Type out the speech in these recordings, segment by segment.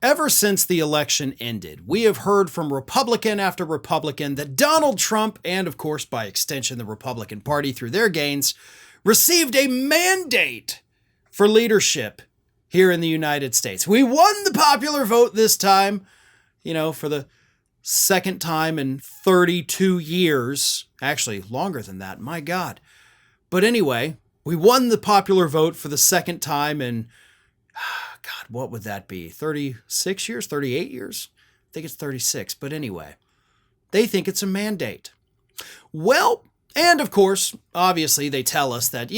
Ever since the election ended, we have heard from Republican after Republican that Donald Trump, and of course by extension the Republican Party through their gains, received a mandate for leadership here in the United States. We won the popular vote this time, for the second time in 32 years. Actually, longer than that, my God. But anyway, we won the popular vote for the second time in God, what would that be? 36 years? 38 years? I think it's 36. But anyway, they think it's a mandate. Well, and of course, obviously, they tell us that,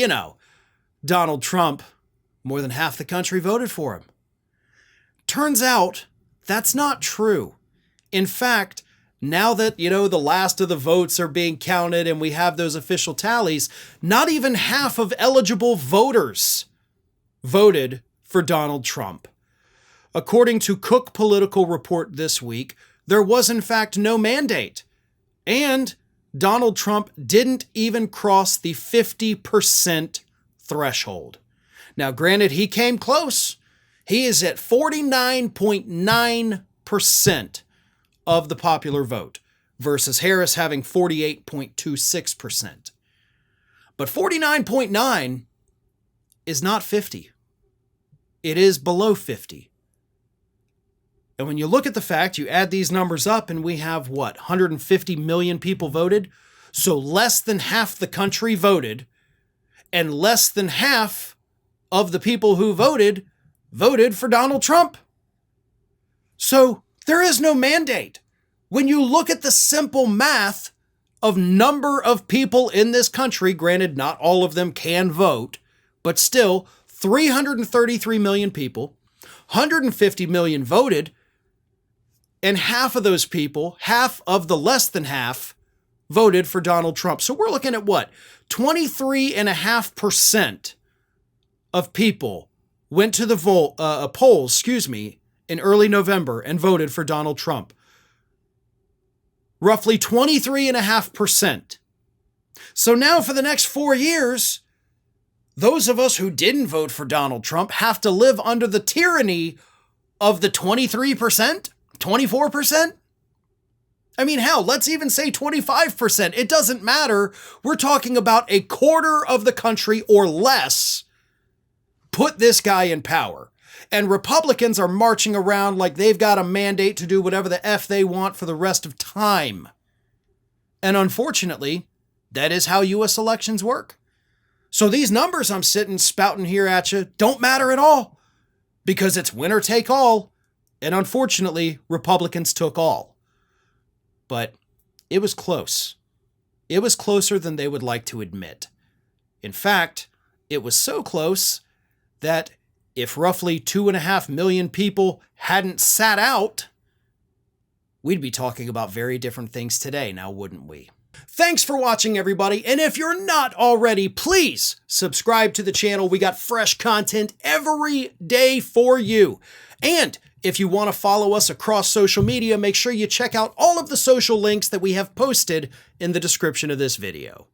Donald Trump, more than half the country voted for him. Turns out that's not true. In fact, now that, the last of the votes are being counted and we have those official tallies, not even half of eligible voters voted for Donald Trump. According to Cook Political Report this week, there was in fact no mandate, and Donald Trump didn't even cross the 50% threshold. Now, granted, he came close. He is at 49.9% of the popular vote versus Harris having 48.26%. But 49.9 is not 50. It is below 50. And when you look at the fact, you add these numbers up and we have 150 million people voted? So less than half the country voted, and less than half of the people who voted for Donald Trump. So there is no mandate. When you look at the simple math of number of people in this country, granted not all of them can vote, but still 333 million people, 150 million voted, and half of those people, half of the less than half, voted for Donald Trump. So we're looking at 23.5% of people went to the polls, in early November and voted for Donald Trump. Roughly 23.5%. So now for the next 4 years, those of us who didn't vote for Donald Trump have to live under the tyranny of the 23%, 24%. I mean, hell, let's even say 25%. It doesn't matter. We're talking about a quarter of the country or less put this guy in power. And Republicans are marching around like they've got a mandate to do whatever the F they want for the rest of time. And unfortunately, that is how U.S. elections work. So these numbers I'm sitting spouting here at you don't matter at all because it's winner take all. And unfortunately, Republicans took all. But it was close. It was closer than they would like to admit. In fact, it was so close that if roughly 2.5 million people hadn't sat out, we'd be talking about very different things today, now wouldn't we? Thanks for watching, everybody. And if you're not already, please subscribe to the channel. We got fresh content every day for you. And if you want to follow us across social media, make sure you check out all of the social links that we have posted in the description of this video.